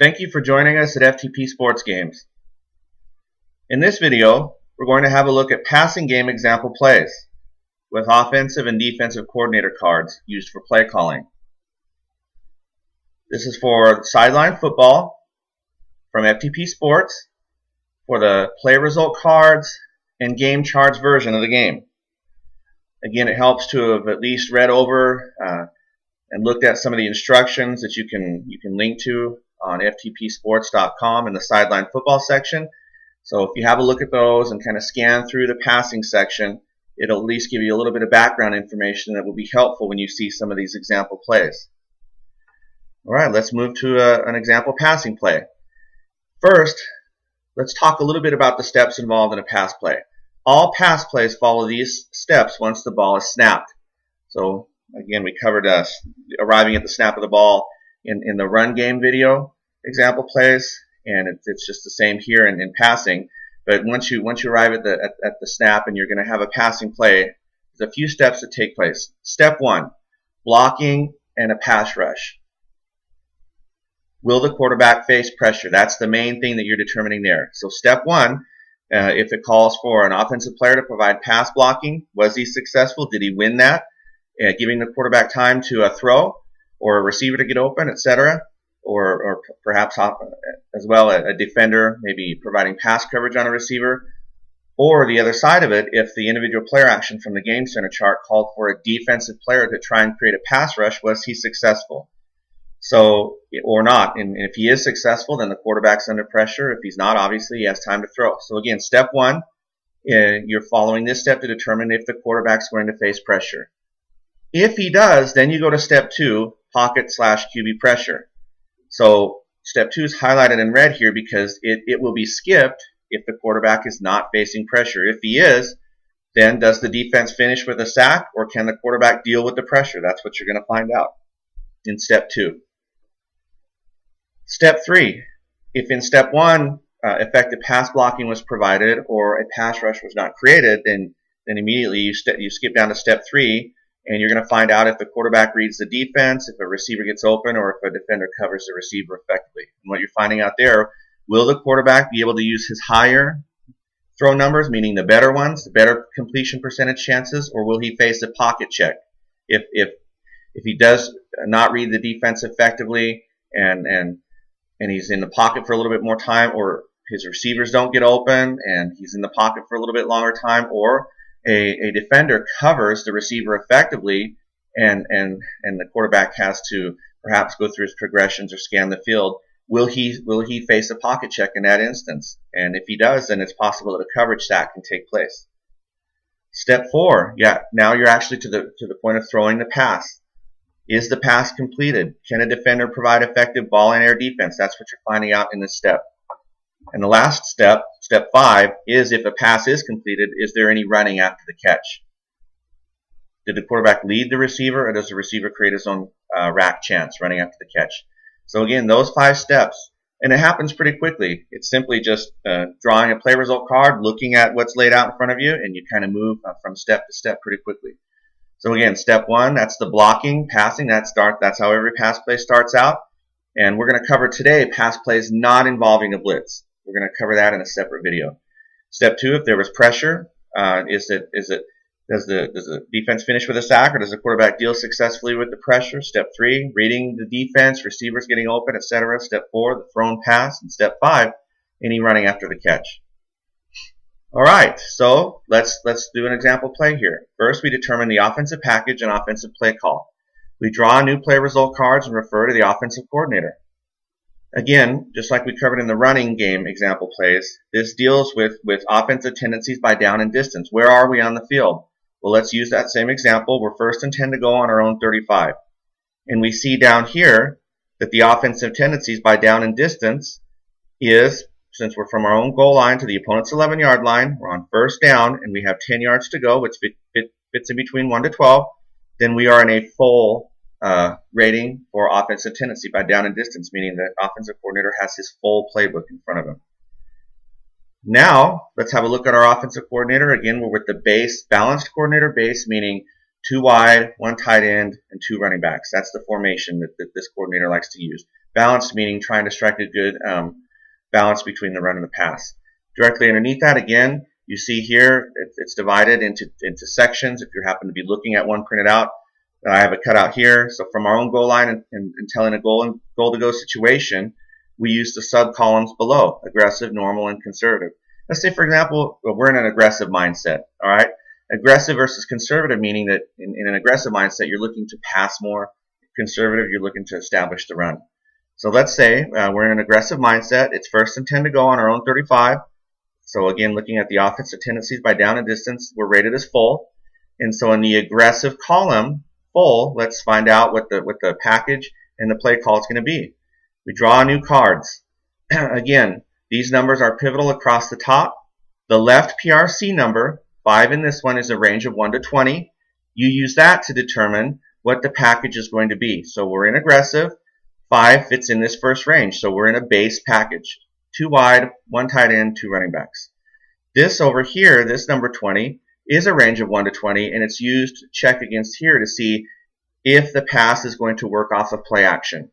Thank you for joining us at FTP Sports Games. In this video, we're going to have a look at passing game example plays with offensive and defensive coordinator cards used for play calling. This is for sideline football from FTP Sports for the play result cards and game charts version of the game. Again, it helps to have at least read over and looked at some of the instructions that you can link to on ftpsports.com in the sideline football section. So if you have a look at those and kind of scan through the passing section, it'll at least give you a little bit of background information that will be helpful when you see some of these example plays. All right, let's move to an example passing play. First, let's talk a little bit about the steps involved in a pass play. All pass plays follow these steps once the ball is snapped. So again, we covered arriving at the snap of the ball in the run game video example plays, and it's just the same here in passing. But once you arrive at the snap and you're going to have a passing play, there's a few steps that take place. Step one, blocking and a pass rush. Will the quarterback face pressure? That's the main thing that you're determining there. So step one, if it calls for an offensive player to provide pass blocking, was he successful? Did he win that? Giving the quarterback time to throw or a receiver to get open, etc. Or perhaps as well a defender maybe providing pass coverage on a receiver. Or the other side of it, if the individual player action from the game center chart called for a defensive player to try and create a pass rush, was he successful? So, or not. And if he is successful, then the quarterback's under pressure. If he's not, obviously he has time to throw. So again, step one, you're following this step to determine if the quarterback's going to face pressure. If he does, then you go to step two, pocket/QB pressure. So step two is highlighted in red here because it will be skipped if the quarterback is not facing pressure. If he is, then does the defense finish with a sack, or can the quarterback deal with the pressure? That's what you're going to find out in step two. Step three, if in step one effective pass blocking was provided or a pass rush was not created, then immediately you skip down to step three, and you're going to find out if the quarterback reads the defense, if a receiver gets open, or if a defender covers the receiver effectively. And what you're finding out there, will the quarterback be able to use his higher throw numbers, meaning the better ones, the better completion percentage chances, or will he face a pocket check? If he does not read the defense effectively and he's in the pocket for a little bit more time, or his receivers don't get open and he's in the pocket for a little bit longer time, or a defender covers the receiver effectively and the quarterback has to perhaps go through his progressions or scan the field, will he face a pocket check in that instance? And if he does, then it's possible that a coverage sack can take place. Step four, now you're actually to the point of throwing the pass. Is the pass completed? Can a defender provide effective ball and air defense? That's what you're finding out in this step. And the last step, step five, is if a pass is completed, is there any running after the catch? Did the quarterback lead the receiver, or does the receiver create his own rack chance running after the catch? So again, those 5 steps, and it happens pretty quickly. It's simply just drawing a play result card, looking at what's laid out in front of you, and you kind of move from step to step pretty quickly. So again, step one, that's the blocking, passing. That's how every pass play starts out. And we're going to cover today pass plays not involving a blitz. We're going to cover that in a separate video. Step two, if there was pressure, does the defense finish with a sack, or does the quarterback deal successfully with the pressure? Step three, reading the defense, receivers getting open, etc. Step four, the thrown pass. And step five, any running after the catch. All right, so let's do an example play here. First, we determine the offensive package and offensive play call. We draw new play result cards and refer to the offensive coordinator. Again, just like we covered in the running game example plays, this deals with offensive tendencies by down and distance. Where are we on the field? Well, let's use that same example. We're first and 10 to go on our own 35. And we see down here that the offensive tendencies by down and distance is, since we're from our own goal line to the opponent's 11-yard line, we're on first down, and we have 10 yards to go, which fits in between 1 to 12, then we are in a full rating for offensive tendency by down and distance, meaning the offensive coordinator has his full playbook in front of him. Now, let's have a look at our offensive coordinator. Again, we're with the base, balanced coordinator base, meaning 2 wide, 1 tight end, and 2 running backs. That's the formation that this coordinator likes to use. Balanced meaning trying to strike a good balance between the run and the pass. Directly underneath that, again, you see here it's divided into sections. If you happen to be looking at one printed out, I have a cutout here. So from our own goal line and telling a goal to go situation, we use the sub columns below: aggressive, normal, and conservative. Let's say, for example, we're in an aggressive mindset. All right, aggressive versus conservative, meaning that in an aggressive mindset, you're looking to pass more. Conservative, you're looking to establish the run. So let's say we're in an aggressive mindset. It's 1st and 10 to go on our own 35. So again, looking at the offensive tendencies by down and distance, we're rated as full. And so in the aggressive column, full, let's find out what the package and the play call is going to be. We draw new cards. Again, these numbers are pivotal across the top. The left PRC number, 5 in this one, is a range of 1 to 20. You use that to determine what the package is going to be. So we're in aggressive. 5 fits in this first range. So we're in a base package. 2 wide, 1 tight end, 2 running backs. This over here, this number 20, is a range of 1 to 20, and it's used to check against here to see if the pass is going to work off of play action.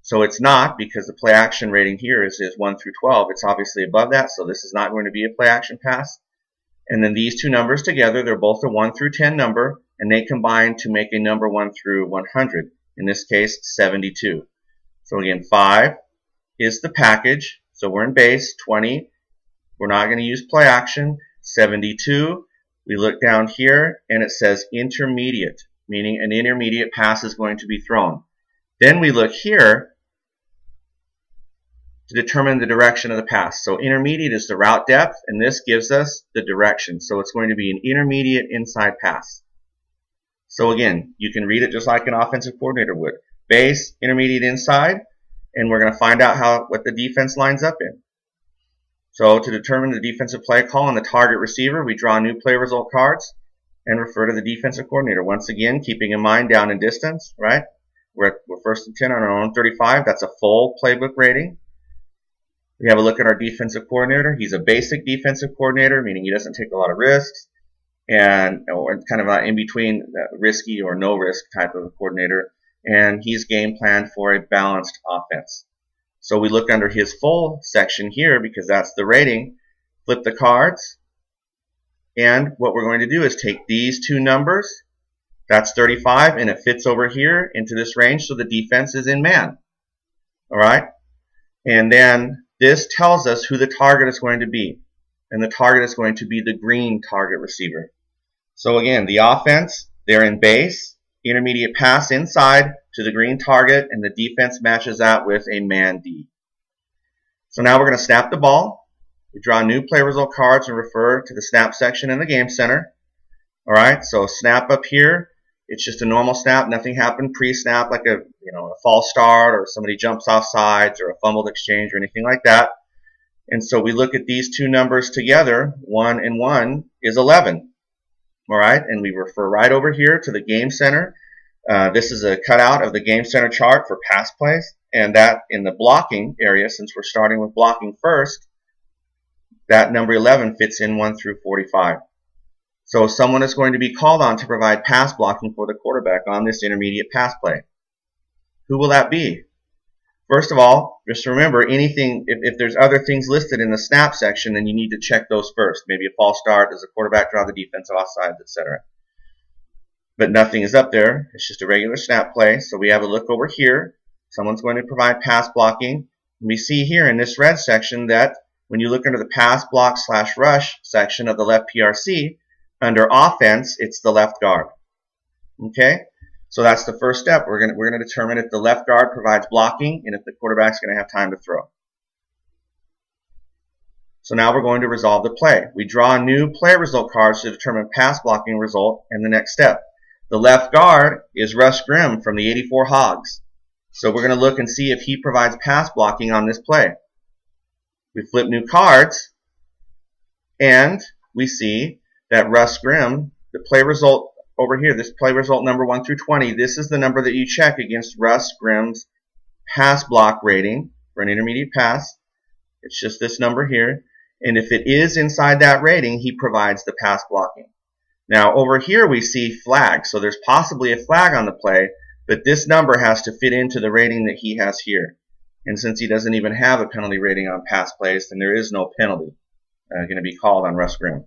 So it's not, because the play action rating here is 1 through 12. It's obviously above that, so this is not going to be a play action pass. And then these two numbers together, they're both a 1 through 10 number, and they combine to make a number 1 through 100. In this case, 72. So again, 5 is the package. So we're in base. 20, we're not going to use play action. 72, we look down here, and it says intermediate, meaning an intermediate pass is going to be thrown. Then we look here to determine the direction of the pass. So intermediate is the route depth, and this gives us the direction. So it's going to be an intermediate inside pass. So again, you can read it just like an offensive coordinator would. Base, intermediate, inside, and we're going to find out what the defense lines up in. So to determine the defensive play call on the target receiver, we draw new play result cards and refer to the defensive coordinator. Once again, keeping in mind down and distance, right? We're 1st and 10 on our own 35. That's a full playbook rating. We have a look at our defensive coordinator. He's a basic defensive coordinator, meaning he doesn't take a lot of risks, and kind of in between risky or no risk type of a coordinator. And he's game planned for a balanced offense. So we look under his full section here because that's the rating. Flip the cards, and what we're going to do is take these two numbers. That's 35, and it fits over here into this range, so the defense is in man. All right? And then this tells us who the target is going to be. And the target is going to be the green target receiver. So again, the offense, they're in base, intermediate pass inside to the green target, and the defense matches that with a man D. So now we're going to snap the ball. We draw new play result cards and refer to the snap section in the game center. All right, so snap up here. It's just a normal snap. Nothing happened pre-snap like a false start or somebody jumps off sides or a fumbled exchange or anything like that. And so we look at these two numbers together. 1 and 1 is 11. All right, and we refer right over here to the game center. This is a cutout of the game center chart for pass plays, and that in the blocking area, since we're starting with blocking first, that number 11 fits in 1 through 45. So someone is going to be called on to provide pass blocking for the quarterback on this intermediate pass play. Who will that be? First of all, just remember, anything, if there's other things listed in the snap section, then you need to check those first. Maybe a false start, does the quarterback draw the defensive offsides, etc. But nothing is up there. It's just a regular snap play. So we have a look over here. Someone's going to provide pass blocking. We see here in this red section that when you look under the pass block / rush section of the left PRC, under offense, it's the left guard. Okay? So that's the first step. We're going to determine if the left guard provides blocking and if the quarterback's going to have time to throw. So now we're going to resolve the play. We draw new play result cards to determine pass blocking result and the next step. The left guard is Russ Grimm from the 84 Hogs. So we're going to look and see if he provides pass blocking on this play. We flip new cards, and we see that Russ Grimm, the play result over here, this play result number 1 through 20, this is the number that you check against Russ Grimm's pass block rating for an intermediate pass. It's just this number here. And if it is inside that rating, he provides the pass blocking. Now over here we see flag. So there's possibly a flag on the play, but this number has to fit into the rating that he has here. And since he doesn't even have a penalty rating on pass plays, then there is no penalty going to be called on Russ Grimm.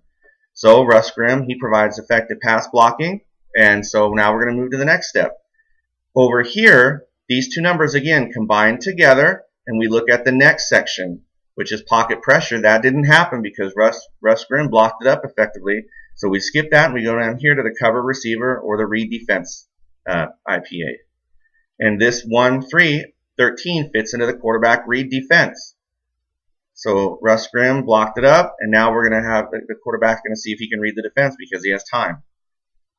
So Russ Grimm, he provides effective pass blocking. And so now we're going to move to the next step. Over here, these two numbers again combine together, and we look at the next section, which is pocket pressure. That didn't happen because Russ Grimm blocked it up effectively. So we skip that and we go down here to the cover receiver or the read defense IPA. And this 1-3-13 fits into the quarterback read defense. So Russ Grimm blocked it up, and now we're going to have the quarterback going to see if he can read the defense because he has time.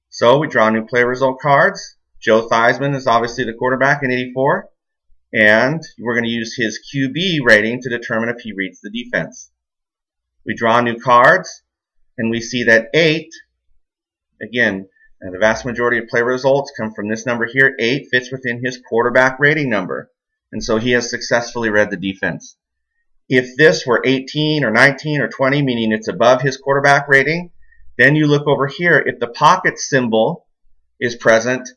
So we draw new play result cards. Joe Theismann is obviously the quarterback in 84, and we're going to use his QB rating to determine if he reads the defense. We draw new cards, and we see that 8, again, the vast majority of play results come from this number here. 8 fits within his quarterback rating number, and so he has successfully read the defense. If this were 18 or 19 or 20, meaning it's above his quarterback rating, then you look over here. If the pocket symbol is present,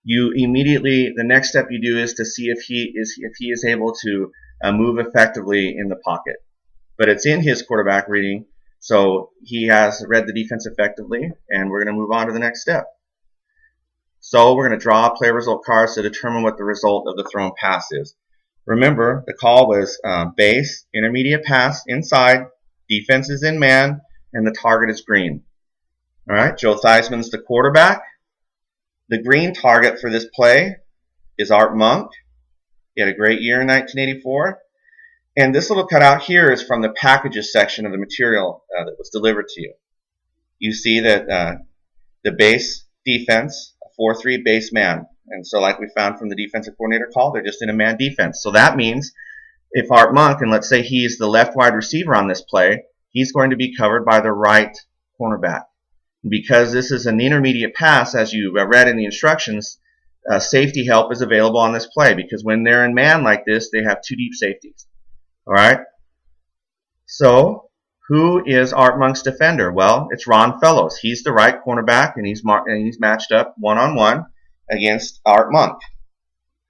you immediately, the next step you do is to see if he is able to move effectively in the pocket. But it's in his quarterback reading, so he has read the defense effectively, and we're going to move on to the next step. So we're going to draw play result cards to determine what the result of the thrown pass is. Remember, the call was base, intermediate pass, inside, defense is in man, and the target is green. All right, Joe Theismann's the quarterback. The green target for this play is Art Monk. He had a great year in 1984. And this little cutout here is from the packages section of the material that was delivered to you. You see that the base defense, a 4-3 base man. And so like we found from the defensive coordinator call, they're just in a man defense. So that means if Art Monk, and let's say he's the left wide receiver on this play, he's going to be covered by the right cornerback. Because this is an intermediate pass, as you read in the instructions, safety help is available on this play because when they're in man like this, they have 2 deep safeties. All right? So who is Art Monk's defender? Well, it's Ron Fellows. He's the right cornerback, and he's matched up one-on-one against Art Monk.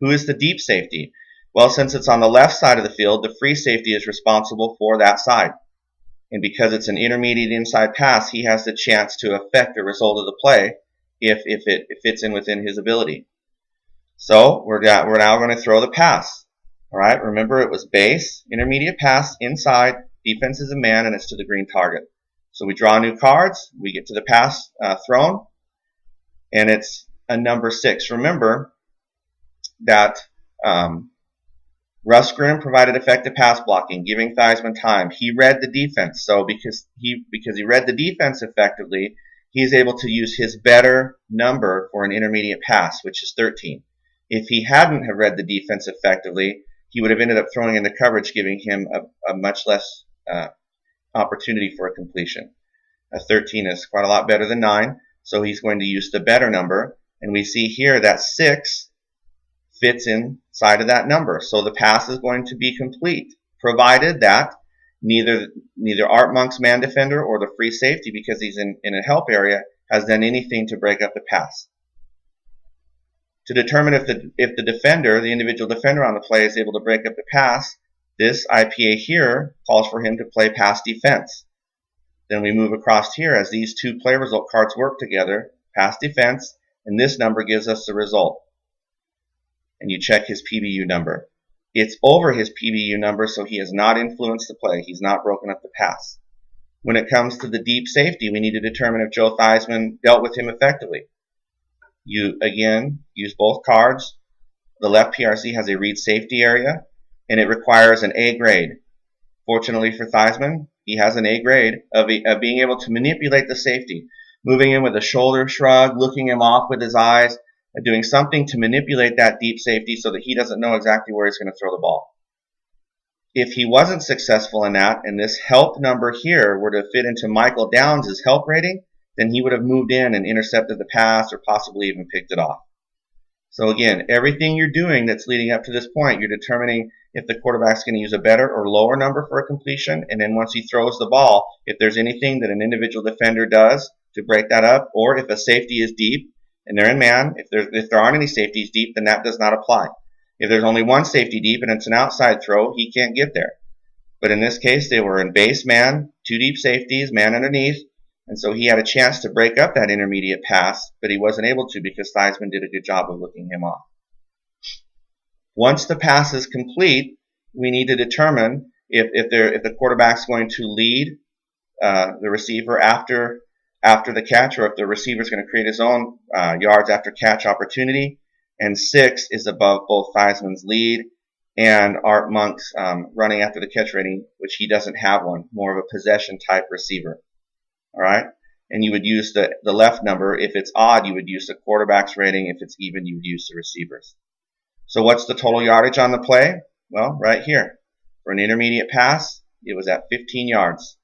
Who is the deep safety? Well, since it's on the left side of the field, the free safety is responsible for that side. And because it's an intermediate inside pass, he has the chance to affect the result of the play if it fits in within his ability. So we're now going to throw the pass. All right, remember it was base, intermediate pass, inside, defense is a man, and it's to the green target. So we draw new cards, we get to the pass thrown, and it's a number 6. Remember that Russ Grimm provided effective pass blocking, giving Theismann time. He read the defense, so because he read the defense effectively, he's able to use his better number for an intermediate pass, which is 13. If he hadn't have read the defense effectively, he would have ended up throwing into coverage, giving him a much less opportunity for a completion. A 13 is quite a lot better than 9, so he's going to use the better number, and we see here that 6 fits inside of that number. So the pass is going to be complete, provided that neither Art Monk's man defender or the free safety, because he's in a help area, has done anything to break up the pass. To determine if the defender, the individual defender on the play, is able to break up the pass, this IPA here calls for him to play pass defense. Then we move across here as these two play result cards work together, pass defense, and this number gives us the result. And you check his PBU number. It's over his PBU number, so he has not influenced the play. He's not broken up the pass. When it comes to the deep safety, we need to determine if Joe Theismann dealt with him effectively. You, again, use both cards. The left PRC has a read safety area, and it requires an A grade. Fortunately for Theismann, he has an A grade of being able to manipulate the safety, moving in with a shoulder shrug, looking him off with his eyes, doing something to manipulate that deep safety so that he doesn't know exactly where he's going to throw the ball. If he wasn't successful in that, and this help number here were to fit into Michael Downs' help rating, then he would have moved in and intercepted the pass or possibly even picked it off. So again, everything you're doing that's leading up to this point, you're determining if the quarterback's going to use a better or lower number for a completion, and then once he throws the ball, if there's anything that an individual defender does to break that up, or if a safety is deep, and they're in man, if there aren't any safeties deep, then that does not apply. If there's only one safety deep and it's an outside throw, he can't get there. But in this case, they were in base man, 2 deep safeties, man underneath, and so he had a chance to break up that intermediate pass, but he wasn't able to because Theismann did a good job of looking him off. Once the pass is complete, we need to determine if the quarterback's going to lead the receiver after the catch, or if the receiver is going to create his own yards after catch opportunity. And 6 is above both Theismann's lead and Art Monk's running after the catch rating, which he doesn't have one, more of a possession type receiver. All right, and you would use the left number. If it's odd, you would use the quarterback's rating. If it's even, you would use the receivers. So what's the total yardage on the play? Well, right here. For an intermediate pass, it was at 15 yards.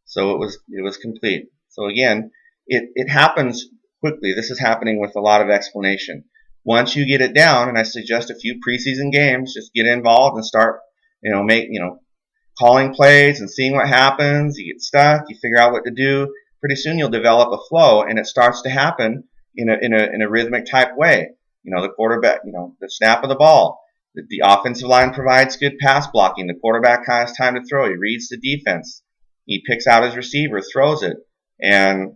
So it was complete. So again, it happens quickly. This is happening with a lot of explanation. Once you get it down, and I suggest a few preseason games, just get involved and start, calling plays and seeing what happens. You get stuck, you figure out what to do. Pretty soon you'll develop a flow, and it starts to happen in a rhythmic type way. The quarterback, the snap of the ball. The offensive line provides good pass blocking. The quarterback has time to throw. He reads the defense. He picks out his receiver, throws it, and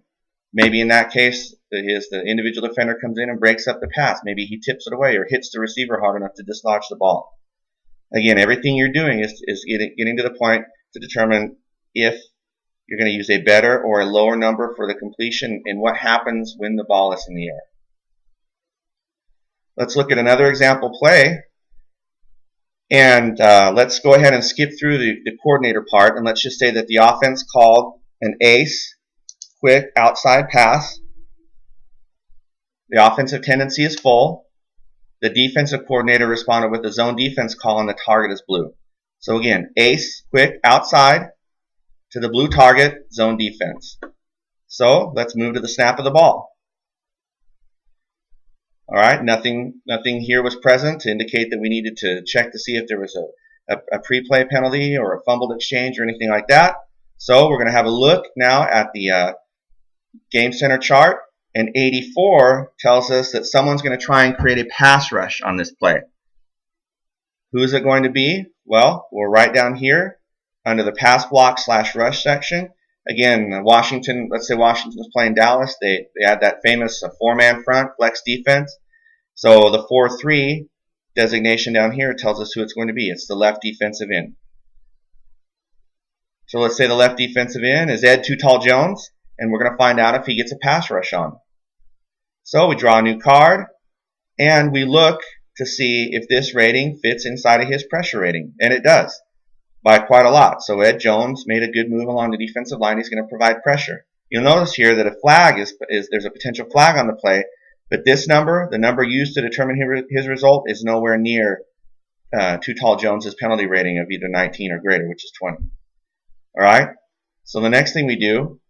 maybe in that case, the individual defender comes in and breaks up the pass. Maybe he tips it away or hits the receiver hard enough to dislodge the ball. Again, everything you're doing is getting to the point to determine if you're going to use a better or a lower number for the completion and what happens when the ball is in the air. Let's look at another example play. And let's go ahead and skip through the coordinator part, and let's just say that the offense called an ace, quick outside pass. The offensive tendency is full. The defensive coordinator responded with a zone defense call, and the target is blue. So again, ace, quick outside to the blue target, zone defense. So let's move to the snap of the ball. All right, nothing here was present to indicate that we needed to check to see if there was a pre-play penalty or a fumbled exchange or anything like that. So we're going to have a look now at the Game Center chart, and 84 tells us that someone's going to try and create a pass rush on this play. Who is it going to be? Well, we're right down here under the pass block / rush section. Again, Washington, let's say Washington's playing Dallas. They had that famous 4-man front, flex defense. So the 4-3 designation down here tells us who it's going to be. It's the left defensive end. So let's say the left defensive end is Ed Too Tall Jones, and we're going to find out if he gets a pass rush on. So we draw a new card, and we look to see if this rating fits inside of his pressure rating, and it does. By quite a lot. So Ed Jones made a good move along the defensive line. He's going to provide pressure. You'll notice here that a flag is there's a potential flag on the play, but this number, the number used to determine his result, is nowhere near Too Tall Jones's penalty rating of either 19 or greater, which is 20. All right. So the next thing we do,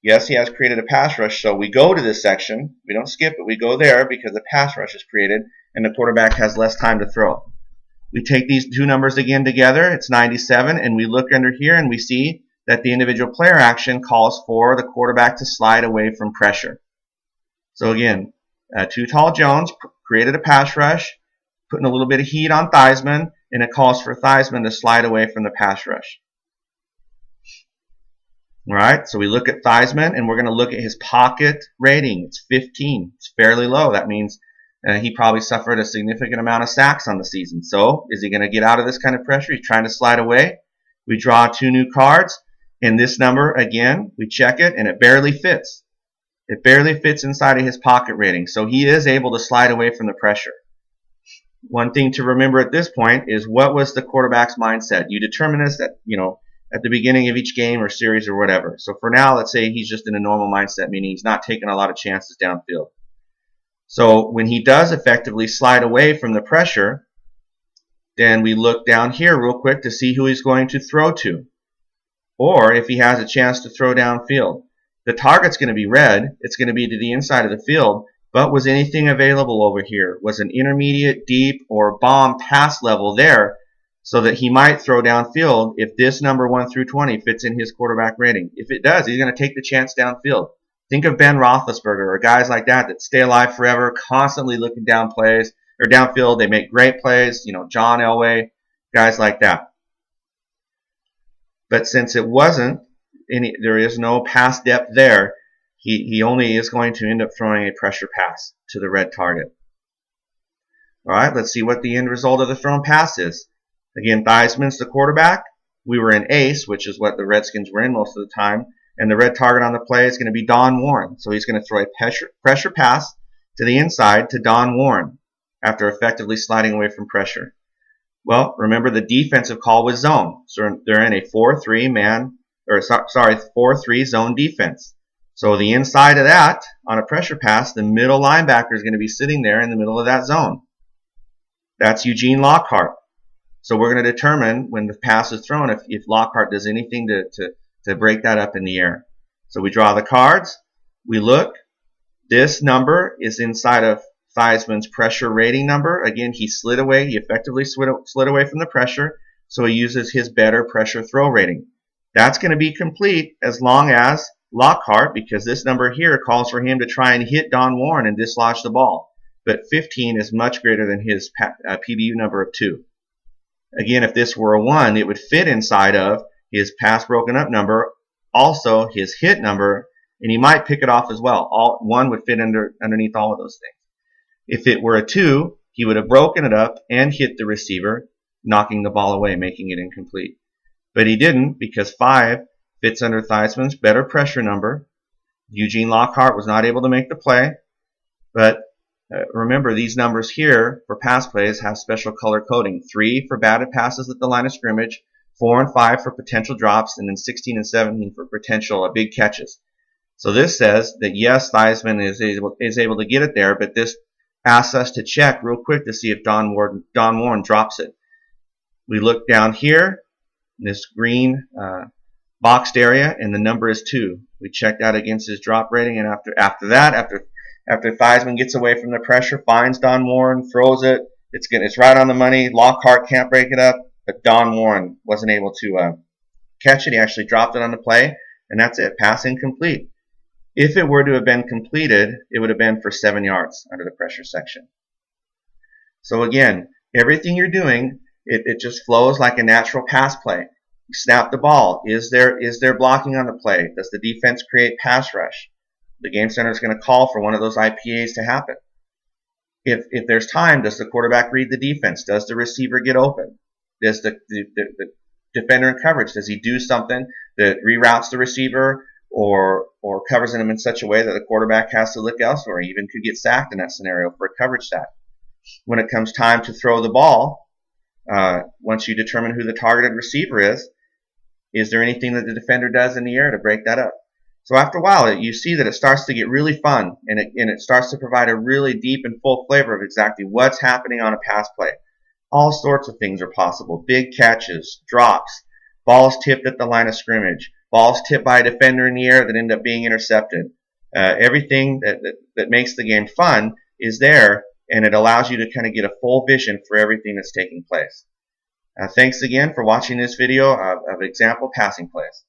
yes, he has created a pass rush. So we go to this section. We don't skip it. We go there because the pass rush is created and the quarterback has less time to throw. We take these two numbers again together, it's 97, and we look under here and we see that the individual player action calls for the quarterback to slide away from pressure. So again, Too Tall Jones created a pass rush, putting a little bit of heat on Theismann, and it calls for Theismann to slide away from the pass rush. All right, so we look at Theismann, and we're going to look at his pocket rating. It's 15. It's fairly low. That means he probably suffered a significant amount of sacks on the season. So is he going to get out of this kind of pressure? He's trying to slide away. We draw 2 new cards. And this number, again, we check it, and it barely fits. It barely fits inside of his pocket rating. So he is able to slide away from the pressure. One thing to remember at this point is what was the quarterback's mindset? You determine this at the beginning of each game or series or whatever. So for now, let's say he's just in a normal mindset, meaning he's not taking a lot of chances downfield. So when he does effectively slide away from the pressure, then we look down here real quick to see who he's going to throw to. Or if he has a chance to throw downfield. The target's going to be red. It's going to be to the inside of the field. But was anything available over here? Was an intermediate, deep, or bomb pass level there so that he might throw downfield if this number 1 through 20 fits in his quarterback rating? If it does, he's going to take the chance downfield. Think of Ben Roethlisberger or guys like that stay alive forever, constantly looking down plays, or downfield. They make great plays. You know, John Elway, guys like that. But since it wasn't there is no pass depth there, he only is going to end up throwing a pressure pass to the red target. All right, let's see what the end result of the thrown pass is. Again, Theismann's the quarterback. We were in ace, which is what the Redskins were in most of the time. And the red target on the play is going to be Don Warren. So he's going to throw a pressure pass to the inside to Don Warren after effectively sliding away from pressure. Well, remember the defensive call was zone. So they're in a 4-3 zone defense. So the inside of that, on a pressure pass, the middle linebacker is going to be sitting there in the middle of that zone. That's Eugene Lockhart. So we're going to determine when the pass is thrown if Lockhart does anything to break that up in the air. So we draw the cards. We look. This number is inside of Theismann's pressure rating number. Again, he slid away. He effectively slid away from the pressure. So he uses his better pressure throw rating. That's going to be complete as long as Lockhart, because this number here calls for him to try and hit Don Warren and dislodge the ball. But 15 is much greater than his PBU number of 2. Again, if this were a 1, it would fit inside of his pass broken up number, also his hit number, and he might pick it off as well. 1 would fit underneath all of those things. If it were a 2, he would have broken it up and hit the receiver, knocking the ball away, making it incomplete. But he didn't, because 5 fits under Theismann's better pressure number. Eugene Lockhart was not able to make the play, but remember, these numbers here for pass plays have special color coding. 3 for batted passes at the line of scrimmage, 4 and 5 for potential drops, and then 16 and 17 for potential big catches. So this says that yes, Theismann is able to get it there, but this asks us to check real quick to see if Don Warren drops it. We look down here, this green boxed area, and the number is 2. We check that against his drop rating, and after Theismann gets away from the pressure, finds Don Warren, throws it. It's right on the money. Lockhart can't break it up, but Don Warren wasn't able to catch it. He actually dropped it on the play, and that's it. Pass incomplete. If it were to have been completed, it would have been for 7 yards under the pressure section. So again, everything you're doing, it just flows like a natural pass play. You snap the ball. Is there blocking on the play? Does the defense create pass rush? The game center is going to call for one of those IPAs to happen. If there's time, does the quarterback read the defense? Does the receiver get open? Does the defender in coverage, does he do something that reroutes the receiver or covers him in such a way that the quarterback has to look elsewhere? He even could get sacked in that scenario for a coverage sack. When it comes time to throw the ball, once you determine who the targeted receiver is there anything that the defender does in the air to break that up? So after a while, you see that it starts to get really fun, and it starts to provide a really deep and full flavor of exactly what's happening on a pass play. All sorts of things are possible. Big catches, drops, balls tipped at the line of scrimmage, balls tipped by a defender in the air that end up being intercepted. Everything that makes the game fun is there, and it allows you to kind of get a full vision for everything that's taking place. Thanks again for watching this video of example passing plays.